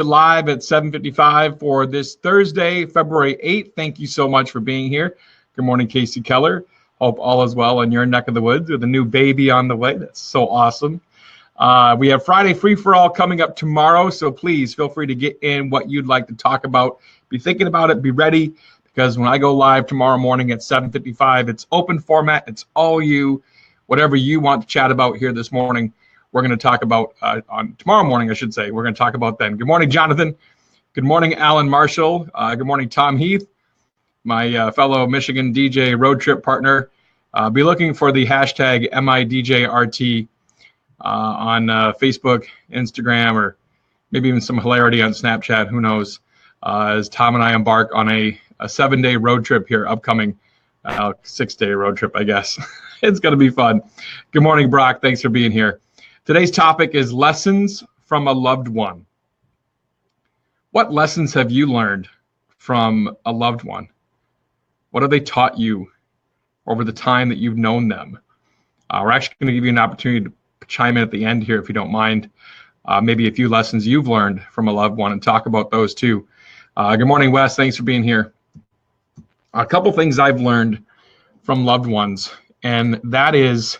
Live at 7:55 for this Thursday, February 8th. Thank you so much for being here. Good morning, Casey Keller. Hope all is well in your neck of the woods with a new baby on the way. That's so awesome. We have Friday Free for All coming up tomorrow, so please feel free to get in what you'd like to talk about. Be thinking about it, be ready, because when I go live tomorrow morning at 7:55, it's open format. It's all you, whatever you want to chat about here this morning. We're going to talk about on tomorrow morning, I should say. We're going to talk about then. Good morning, Jonathan. Good morning, Alan Marshall. Good morning, Tom Heath, my fellow Michigan DJ road trip partner. Be looking for the hashtag MIDJRT on Facebook, Instagram, or maybe even some hilarity on Snapchat. Who knows? As Tom and I embark on a 7-day road trip here upcoming. 6-day road trip, I guess. It's going to be fun. Good morning, Brock. Thanks for being here. Today's topic is lessons from a loved one. What lessons have you learned from a loved one? What have they taught you over the time that you've known them? We're actually going to give you an opportunity to chime in at the end here, if you don't mind. Maybe a few lessons you've learned from a loved one and talk about those too. Good morning, Wes. Thanks for being here. A couple things I've learned from loved ones, and that is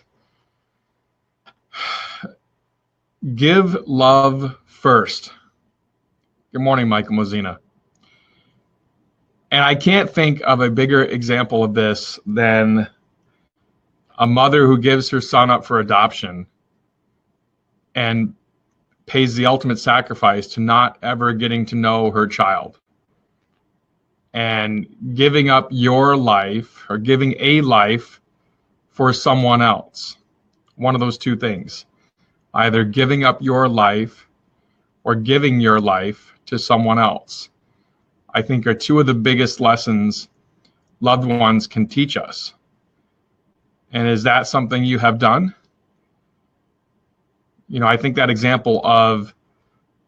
give love first. Good morning, Michael Mozina. And I can't think of a bigger example of this than a mother who gives her son up for adoption and pays the ultimate sacrifice to not ever getting to know her child. And giving up your life or giving a life for someone else. One of those two things. Either giving up your life or giving your life to someone else, I think are two of the biggest lessons loved ones can teach us. And is that something you have done? You know, I think that example of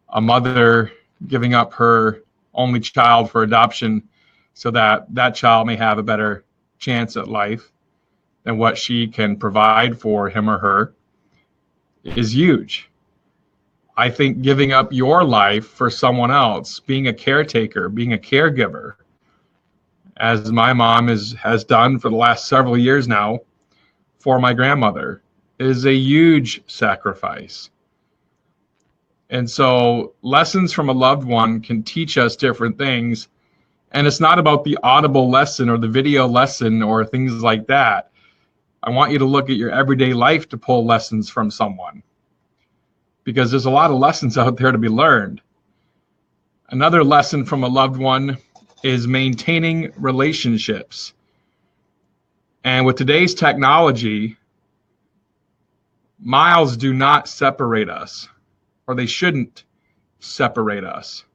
a mother giving up her only child for adoption so that that child may have a better chance at life than what she can provide for him or her is huge. I think giving up your life for someone else, being a caretaker, being a caregiver, as my mom has done for the last several years now for my grandmother, is a huge sacrifice. And so lessons from a loved one can teach us different things. And it's not about the audible lesson or the video lesson or things like that. I want you to look at your everyday life to pull lessons from someone, because there's a lot of lessons out there to be learned. Another lesson from a loved one is maintaining relationships. And with today's technology, miles do not separate us, or they shouldn't separate us.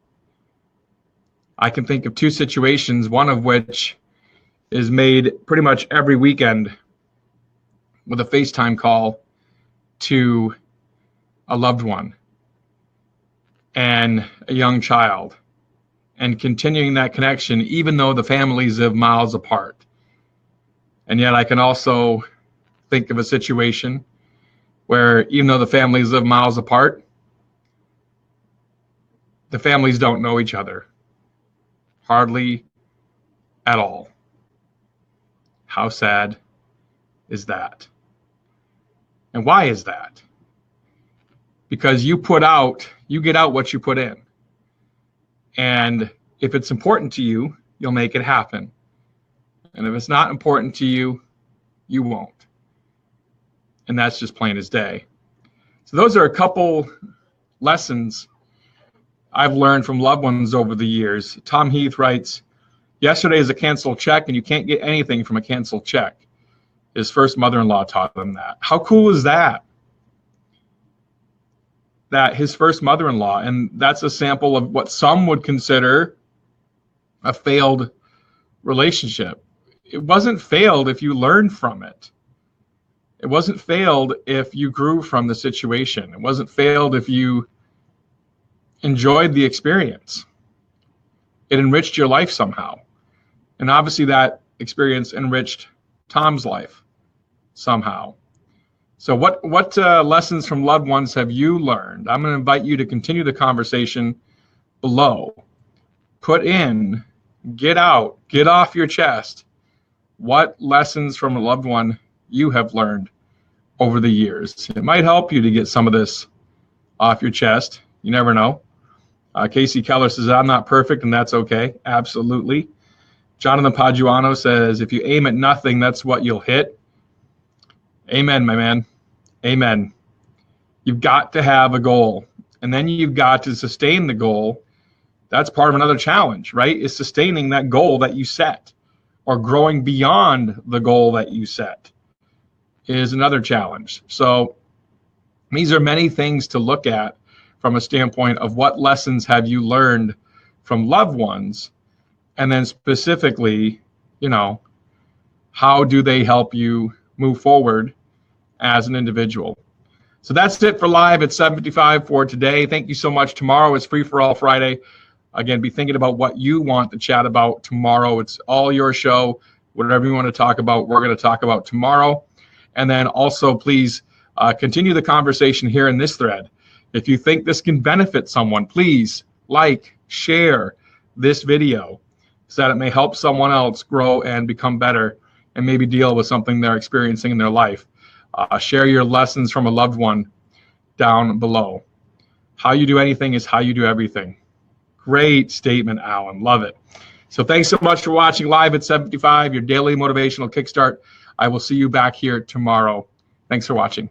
I can think of two situations, one of which is made pretty much every weekend with a FaceTime call to a loved one and a young child, and continuing that connection even though the families live miles apart. And yet I can also think of a situation where even though the families live miles apart, the families don't know each other hardly at all. How sad is that? And why is that? Because you get out what you put in. And if it's important to you, you'll make it happen. And if it's not important to you, you won't. And that's just plain as day. So those are a couple lessons I've learned from loved ones over the years. Tom Heath writes, yesterday is a canceled check and you can't get anything from a canceled check. His first mother-in-law taught him that. How cool is that? That his first mother-in-law, and that's a sample of what some would consider a failed relationship. It wasn't failed if you learned from it. It wasn't failed if you grew from the situation. It wasn't failed if you enjoyed the experience. It enriched your life somehow. And obviously that experience enriched Tom's life somehow. So what lessons from loved ones have you learned? I'm going to invite you to continue the conversation below. Put in, get out, get off your chest what lessons from a loved one you have learned over the years. It might help you to get some of this off your chest. You never know. Casey Keller says, I'm not perfect, and that's okay. Absolutely. Jonathan Paduano says, if you aim at nothing, that's what you'll hit. Amen, my man. Amen. You've got to have a goal, and then you've got to sustain the goal. That's part of another challenge, right? Is sustaining that goal that you set, or growing beyond the goal that you set is another challenge. So these are many things to look at from a standpoint of what lessons have you learned from loved ones, and then specifically, how do they help you move forward as an individual. So that's it for Live at 7:55 for today. Thank you so much. Tomorrow is Free for All Friday. Again, be thinking about what you want to chat about tomorrow. It's all your show. Whatever you want to talk about, we're going to talk about tomorrow. And then also, please continue the conversation here in this thread. If you think this can benefit someone, please like, share this video so that it may help someone else grow and become better and maybe deal with something they're experiencing in their life. Share your lessons from a loved one down below. How you do anything is how you do everything. Great statement, Alan. Love it. So thanks so much for watching Live at 7:55, your daily motivational kickstart. I will see you back here tomorrow. Thanks for watching.